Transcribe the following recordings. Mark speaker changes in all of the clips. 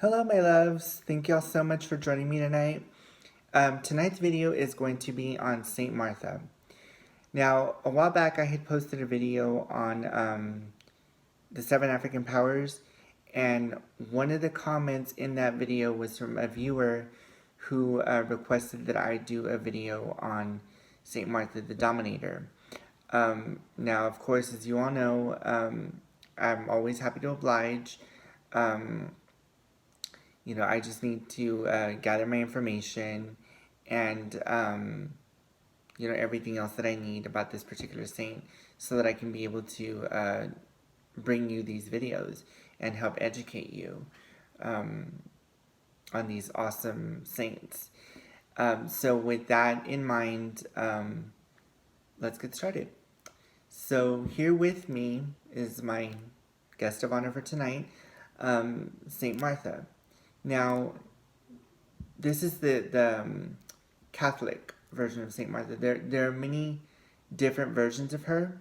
Speaker 1: Hello, my loves. Thank y'all so much for joining me tonight. Tonight's video is going to be on Saint Martha. Now, a while back, I had posted a video on the 7 African powers, and one of the comments in that video was from a viewer who requested that I do a video on Saint Martha the Dominator. Now, of course, as you all know, I'm always happy to oblige. Um, I just need to gather my information and, everything else that I need about this particular saint so that I can be able to bring you these videos and help educate you on these awesome saints. So with that in mind, let's get started. So here with me is my guest of honor for tonight, Saint Martha. Now, this is the Catholic version of Saint Martha. There are many different versions of her.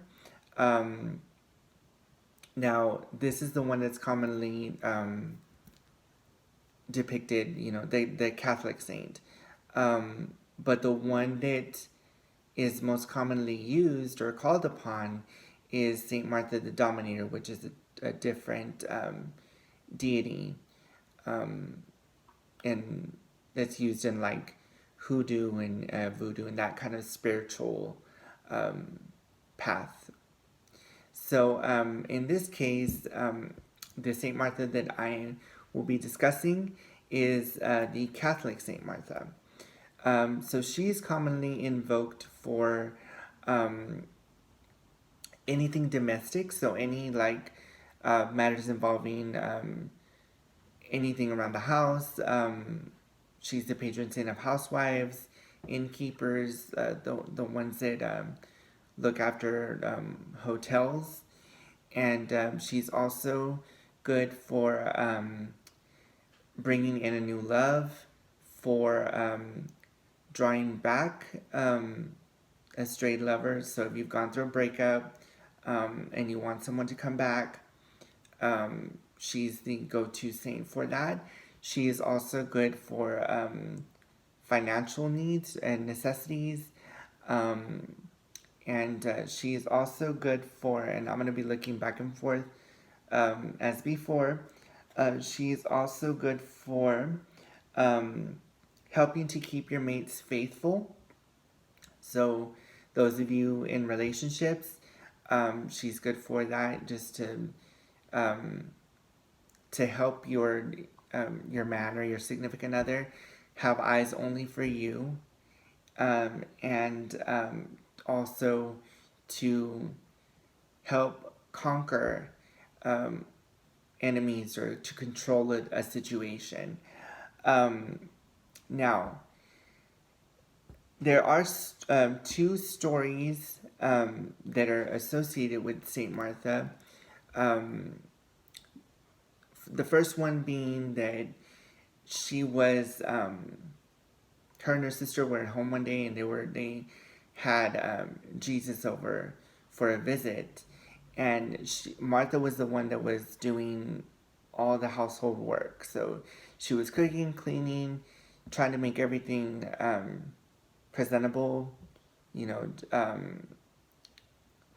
Speaker 1: Now, this is the one that's commonly depicted, the Catholic saint. But the one that is most commonly used or called upon is Saint Martha the Dominator, which is a different deity. And that's used in like hoodoo and voodoo and that kind of spiritual path. So in this case, the Saint Martha that I will be discussing is the Catholic Saint Martha. So she's commonly invoked for anything domestic, so any like matters involving anything around the house. She's the patron saint of housewives, innkeepers, the ones that look after hotels, and she's also good for bringing in a new love, for drawing back a strayed lover. So if you've gone through a breakup and you want someone to come back, she's the go-to saint for that. She is also good for financial needs and necessities. And she is also good for, and I'm going to be looking back and forth as before, she is also good for helping to keep your mates faithful. So those of you in relationships, she's good for that, just to help your man or your significant other have eyes only for you, and also to help conquer enemies or to control a situation. Now, there are two stories that are associated with Saint Martha. The first one being that she was, her and her sister were at home one day, and they had Jesus over for a visit, and Martha was the one that was doing all the household work. So she was cooking, cleaning, trying to make everything presentable,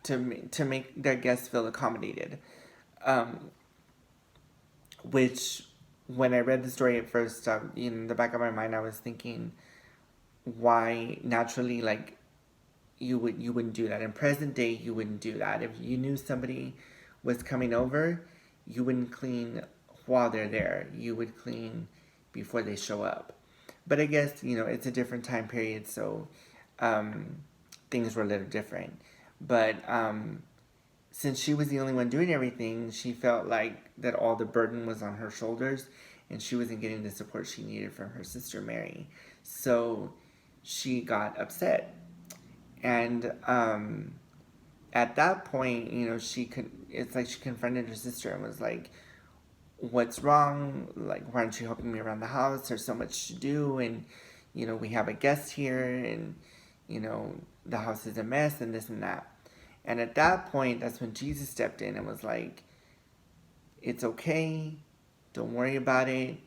Speaker 1: to make their guests feel accommodated. Which, when I read the story at first, in the back of my mind, I was thinking, why naturally, like, you wouldn't do that in present day. You wouldn't do that if you knew somebody was coming over. You wouldn't clean while they're there. You would clean before they show up. But I guess it's a different time period, so things were a little different. But since she was the only one doing everything, she felt like that all the burden was on her shoulders, and she wasn't getting the support she needed from her sister Mary. So she got upset. And at that point, it's like she confronted her sister and was like, what's wrong? Like, why aren't you helping me around the house? There's so much to do, and, we have a guest here, and, the house is a mess, and this and that. And at that point, that's when Jesus stepped in and was like, it's okay, don't worry about it,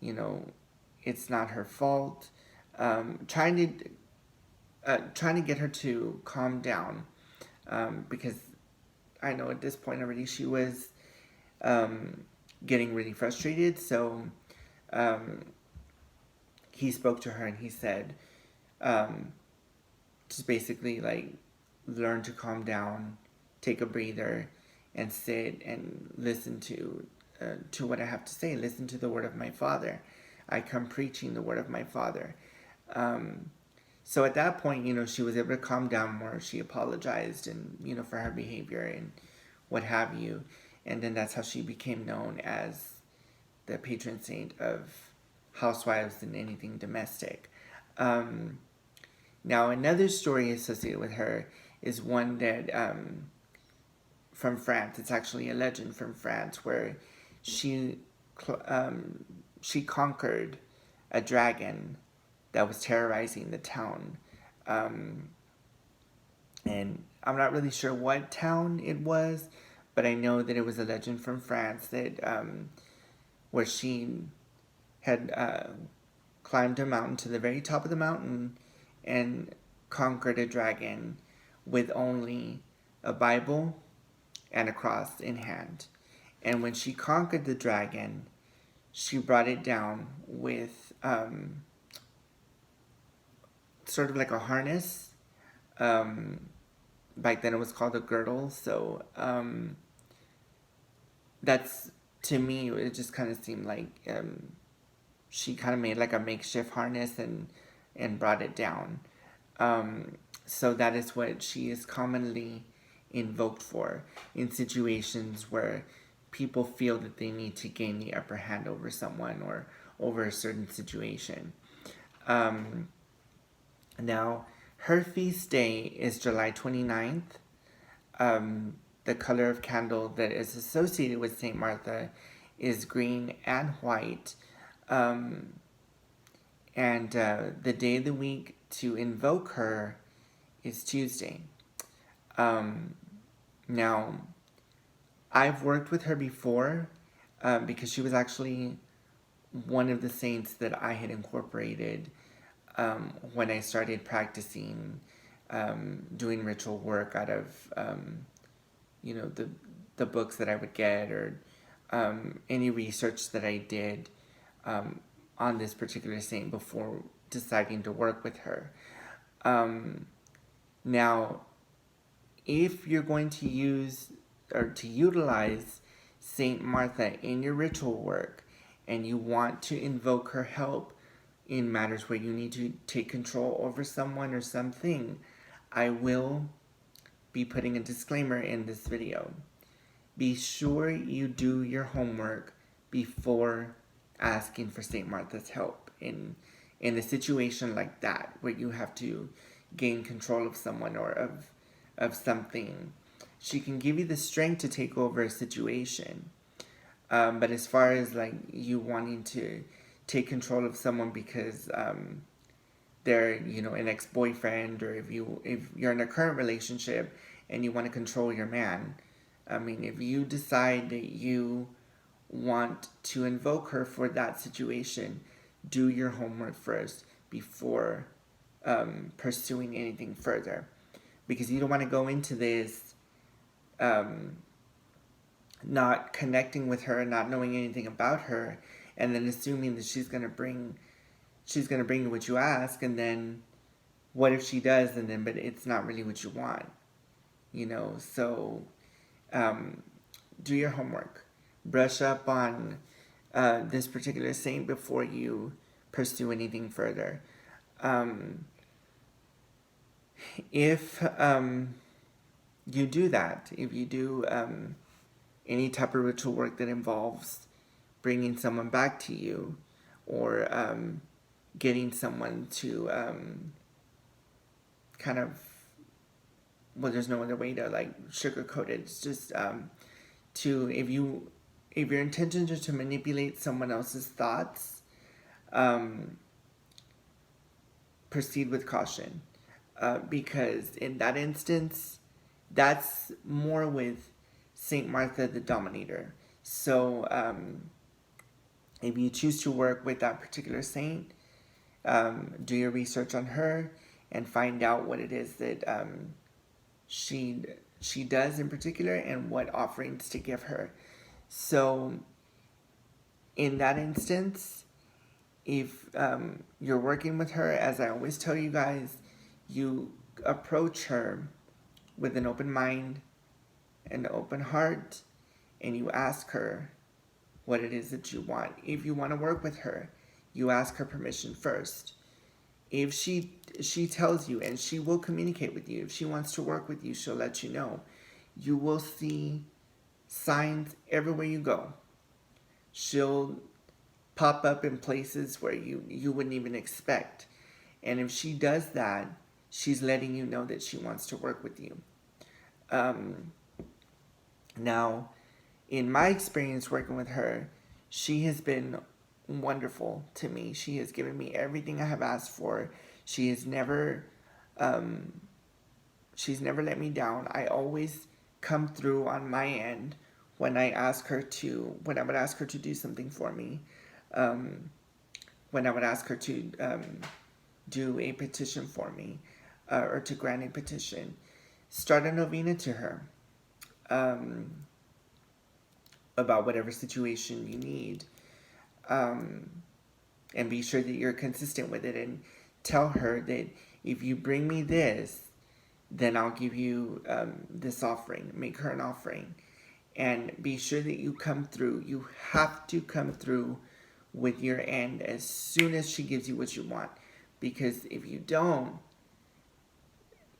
Speaker 1: you know, it's not her fault. Trying to get her to calm down, because I know at this point already she was getting really frustrated. So um, he spoke to her and he said, um, just basically like, learn to calm down, take a breather, and sit and listen to what I have to say. Listen to the word of my Father. I come preaching the word of my Father. Um, so at that point, she was able to calm down more. She apologized and, for her behavior and what have you. And then that's how she became known as the patron saint of housewives and anything domestic. Um, Now, another story associated with her is one that from France. It's actually a legend from France where she she conquered a dragon that was terrorizing the town. Um, and I'm not really sure what town it was, but I know that it was a legend from France that where she had climbed a mountain to the very top of the mountain and conquered a dragon with only a Bible and a cross in hand. And when she conquered the dragon, she brought it down with sort of like a harness. Back then it was called a girdle. So that's, to me, it just kind of seemed like she kind of made like a makeshift harness and brought it down. So that is what she is commonly invoked for in situations where people feel that they need to gain the upper hand over someone or over a certain situation. Um, Now, her feast day is July 29th. The color of candle that is associated with St. Martha is green and white. Um, and the day of the week to invoke her is Tuesday. Um, Now, I've worked with her before because she was actually one of the saints that I had incorporated when I started practicing doing ritual work out of the books that I would get or any research that I did on this particular saint before deciding to work with her. Um, Now, if you're going to use or to utilize Saint Martha in your ritual work and you want to invoke her help in matters where you need to take control over someone or something, I will be putting a disclaimer in this video. Be sure you do your homework before asking for St. Martha's help in a situation like that where you have to gain control of someone or of something. She can give you the strength to take over a situation. But as far as like you wanting to take control of someone because they're an ex-boyfriend, or if you're in a current relationship and you want to control your man, I mean, if you decide that you want to invoke her for that situation, do your homework first before pursuing anything further, because you don't want to go into this not connecting with her, not knowing anything about her, and then assuming that she's gonna bring you what you ask, and then what if she does, and then but it's not really what you want, So do your homework, brush up on this particular saint before you pursue anything further. If you do that, if you do any type of ritual work that involves bringing someone back to you, or getting someone to kind of, well, there's no other way to like sugarcoat it. It's just if your intention is to manipulate someone else's thoughts, proceed with caution, because in that instance, that's more with Saint Martha the Dominator. So If you choose to work with that particular saint, do your research on her and find out what it is that she she does in particular and what offerings to give her. So in that instance, if you're working with her, as I always tell you guys, you approach her with an open mind and an open heart, and you ask her what it is that you want. If you want to work with her, you ask her permission first. If she tells you, and she will communicate with you, if she wants to work with you, she'll let you know. You will see signs everywhere you go. She'll pop up in places where you wouldn't even expect. And if she does that, she's letting you know that she wants to work with you. Now, in my experience working with her, she has been wonderful to me. She has given me everything I have asked for. She has never, she's never let me down. I always come through on my end when I would ask her to do something for me. When I would ask her to do a petition for me, or to grant a petition. Start a novena to her about whatever situation you need. And be sure that you're consistent with it, and tell her that if you bring me this, then I'll give you this offering. Make her an offering. And be sure that you come through. You have to come through with your end as soon as she gives you what you want. Because if you don't,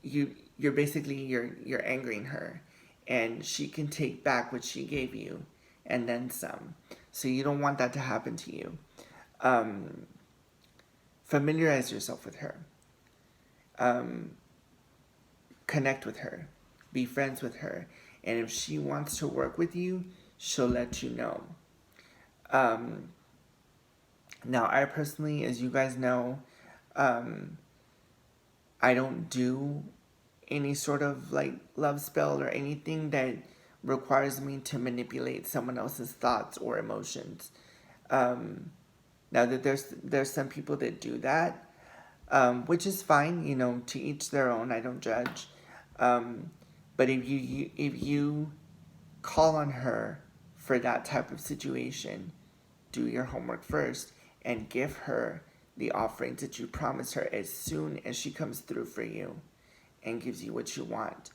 Speaker 1: you're basically you're angering her, and she can take back what she gave you and then some. So you don't want that to happen to you. Familiarize yourself with her. Connect with her. Be friends with her. And if she wants to work with you, she'll let you know. Now, I personally, as you guys know, I don't do any sort of like love spell or anything that requires me to manipulate someone else's thoughts or emotions. Now that there's some people that do that, which is fine, to each their own. I don't judge. But if you call on her for that type of situation, do your homework first and give her the offerings that you promised her as soon as she comes through for you and gives you what you want.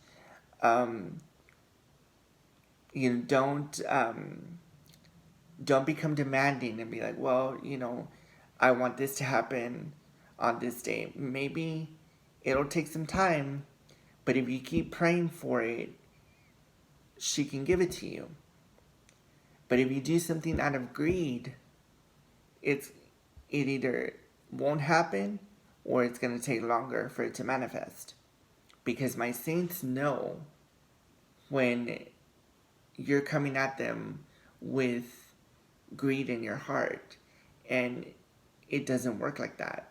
Speaker 1: Don't become demanding and be like, well, I want this to happen on this day. Maybe it'll take some time, but if you keep praying for it, she can give it to you. But if you do something out of greed, it either won't happen or it's going to take longer for it to manifest. Because my saints know when you're coming at them with greed in your heart, and it doesn't work like that.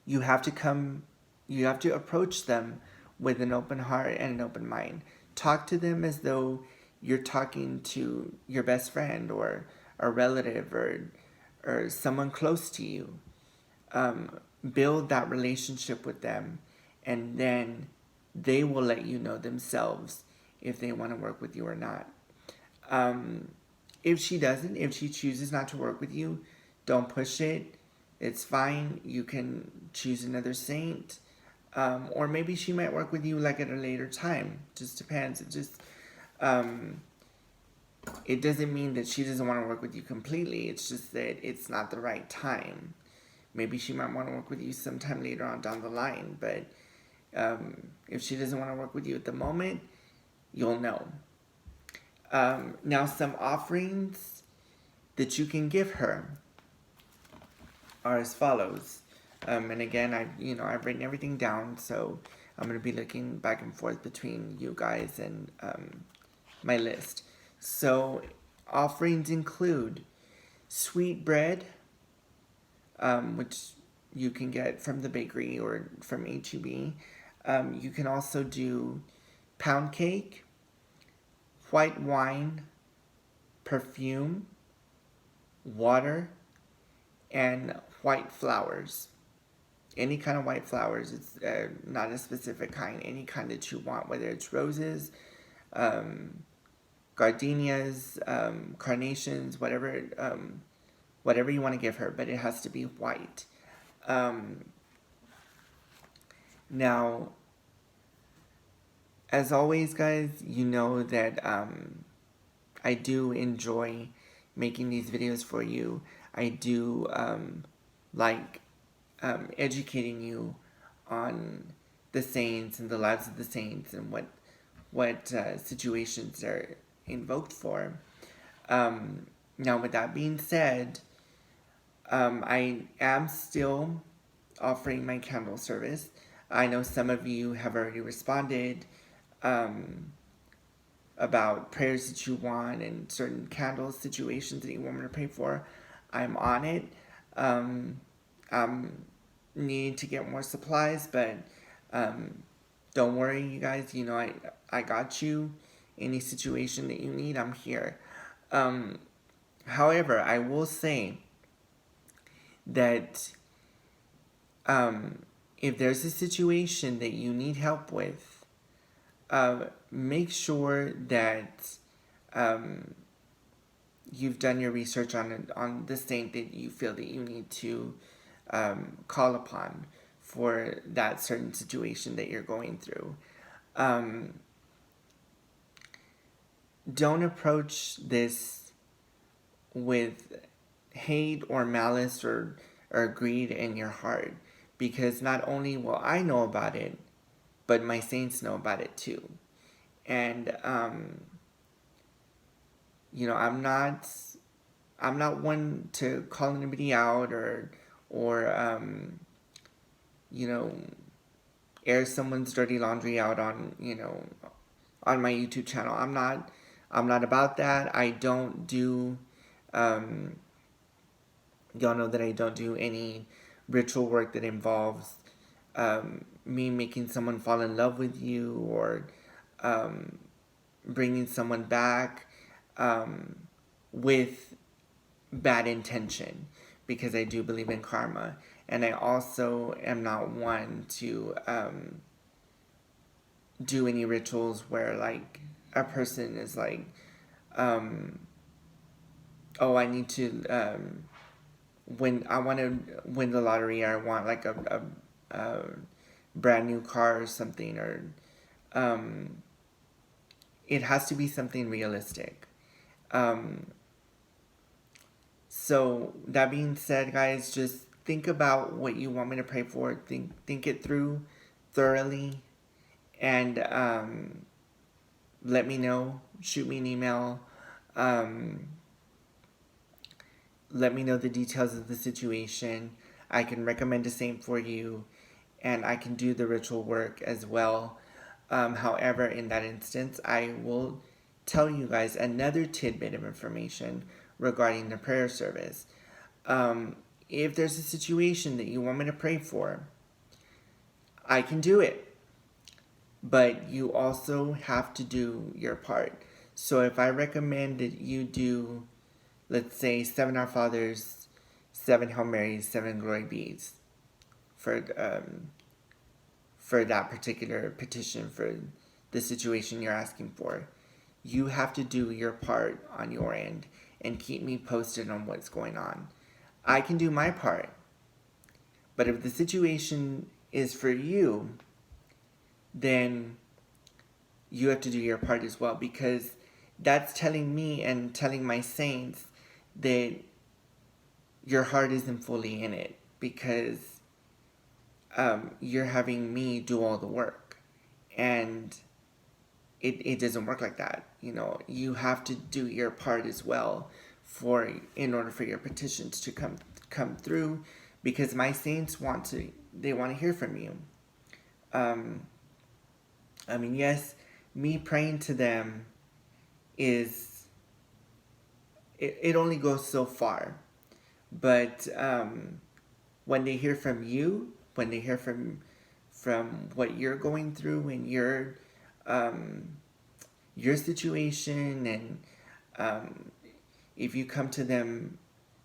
Speaker 1: You have to approach them with an open heart and an open mind. Talk to them as though you're talking to your best friend or a relative or someone close to you. Build that relationship with them, and then they will let you know themselves if they want to work with you or not. If she chooses not to work with you, don't push it. It's fine. You can choose another saint. Or maybe she might work with you like at a later time. Just depends. It doesn't mean that she doesn't want to work with you completely. It's just that it's not the right time. Maybe she might want to work with you sometime later on down the line. But if she doesn't want to work with you at the moment, you'll know. Now, some offerings that you can give her are as follows. And again, I've written everything down, so I'm going to be looking back and forth between you guys and my list. So, offerings include sweet bread, which you can get from the bakery or from H-E-B. You can also do pound cake, white wine, perfume, water, and white flowers. Any kind of white flowers. It's not a specific kind. Any kind that you want, whether it's roses, gardenias, carnations, whatever you want to give her, but it has to be white. Now, as always, guys, you know that I do enjoy making these videos for you. I do like educating you on the saints and the lives of the saints and what situations they're invoked for. Now, with that being said, I am still offering my candle service. I know some of you have already responded about prayers that you want and certain candle situations that you want me to pray for. I'm on it. I'm needing to get more supplies, but don't worry, you guys. You know, I got you. Any situation that you need, I'm here. However, I will say that if there's a situation that you need help with, make sure that you've done your research on the saint that you feel that you need to call upon for that certain situation that you're going through. Don't approach this with hate or malice or greed in your heart, because not only will I know about it, but my saints know about it too. And you know, I'm not one to call anybody out or you know, air someone's dirty laundry out on, you know, on my YouTube channel. I'm not about that. I don't do y'all know that I don't do any ritual work that involves me making someone fall in love with you or bringing someone back with bad intention, because I do believe in karma. And I also am not one to do any rituals where like a person is like, oh, I need to I want to win the lottery, or I want like a brand new car or something, or it has to be something realistic. So that being said, guys, just think about what you want me to pray for. Think it through thoroughly, and let me know. Shoot me an email. Let me know the details of the situation. I can recommend a saint for you, and I can do the ritual work as well. However, in that instance, I will tell you guys another tidbit of information regarding the prayer service. If there's a situation that you want me to pray for, I can do it. But you also have to do your part. So if I recommend that you do, let's say, 7 Our Fathers, 7 Hail Marys, 7 Glory Bees for that particular petition, for the situation you're asking for, you have to do your part on your end and keep me posted on what's going on. I can do my part, but if the situation is for you, then you have to do your part as well, because that's telling me and telling my saints that your heart isn't fully in it, because you're having me do all the work, and it doesn't work like that. You know, you have to do your part as well in order for your petitions to come through, because my saints want to hear from you. I mean, yes, me praying to them is it only goes so far, but when they hear from you, when they hear from what you're going through and your situation, and if you come to them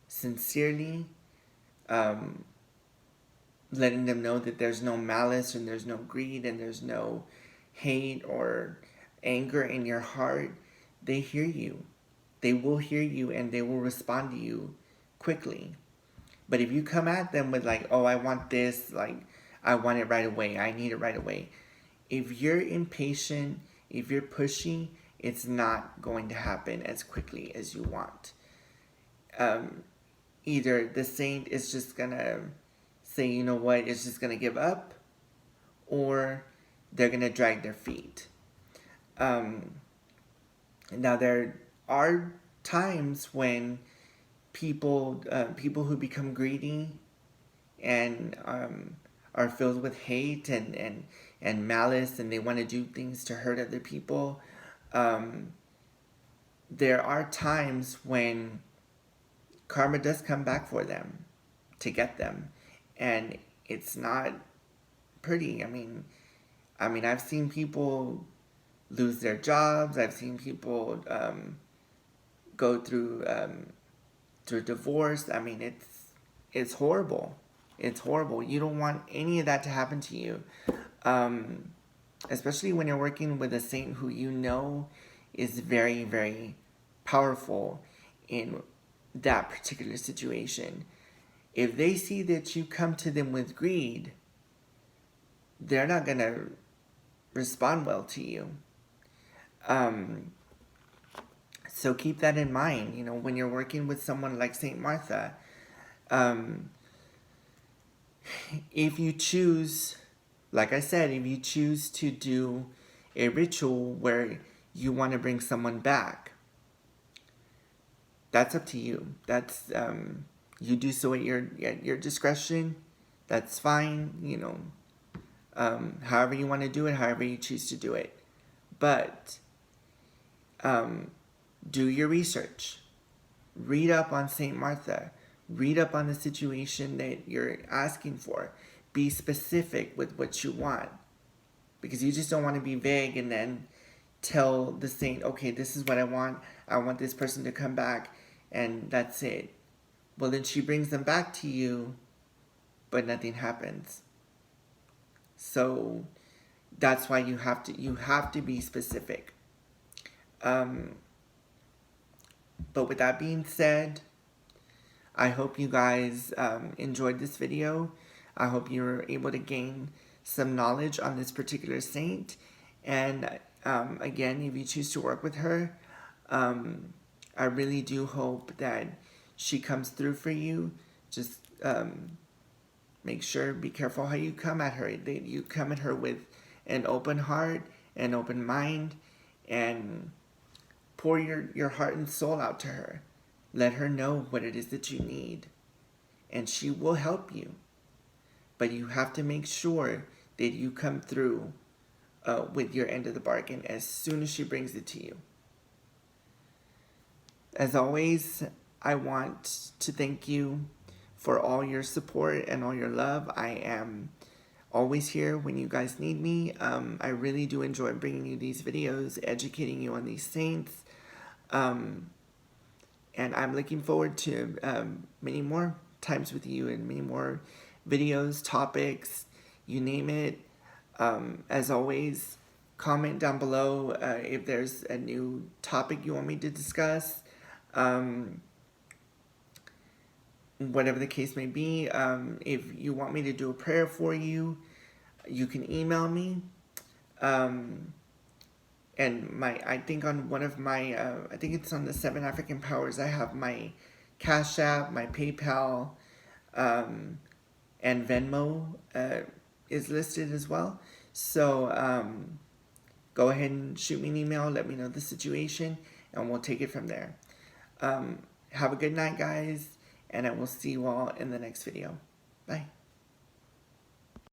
Speaker 1: sincerely, um, letting them know that there's no malice and there's no greed and there's no hate or anger in your heart, they hear you. They will hear you and they will respond to you quickly. But if you come at them with like, oh, I want this, like, I want it right away, I need it right away. If you're impatient, if you're pushy, it's not going to happen as quickly as you want. Either the saint is just gonna say, you know what, it's just gonna give up, or they're gonna drag their feet. Um, Now there are times when people who become greedy and are filled with hate and malice, and they want to do things to hurt other people. Um, there are times when karma does come back for them to get them, and it's not pretty. I mean, I've seen people lose their jobs. I've seen people go through divorce. I mean, it's horrible. It's horrible. You don't want any of that to happen to you, um, especially when you're working with a saint who you know is very, very powerful in that particular situation. If they see that you come to them with greed, they're not going to respond well to you. Um, so keep that in mind, when you're working with someone like Saint Martha. Um, if you choose, like I said, if you choose to do a ritual where you want to bring someone back, that's up to you. That's you do so at your discretion. That's fine. However you want to do it, however you choose to do it, but do your research. Read up on Saint Martha. Read up on the situation that you're asking for. Be specific with what you want, because you just don't want to be vague and then tell the saint, okay, this is what I want. I want this person to come back, and that's it. Well, then she brings them back to you, but nothing happens. So that's why you have to be specific. But with that being said, I hope you guys enjoyed this video. I hope you were able to gain some knowledge on this particular saint. And again, if you choose to work with her, I really do hope that she comes through for you. Just make sure, be careful how you come at her. You come at her with an open heart, an open mind, and pour your heart and soul out to her. Let her know what it is that you need, and she will help you. But you have to make sure that you come through with your end of the bargain as soon as she brings it to you. As always, I want to thank you for all your support and all your love. I am always here when you guys need me. I really do enjoy bringing you these videos, educating you on these saints. And I'm looking forward to many more times with you and many more videos, topics, you name it. As always, comment down below if there's a new topic you want me to discuss. Whatever the case may be, if you want me to do a prayer for you, you can email me. And I think on one of my, I think it's on the 7 African Powers, I have my Cash App, my PayPal, and Venmo is listed as well. So go ahead and shoot me an email, let me know the situation, and we'll take it from there. Have a good night, guys, and I will see you all in the next video. Bye.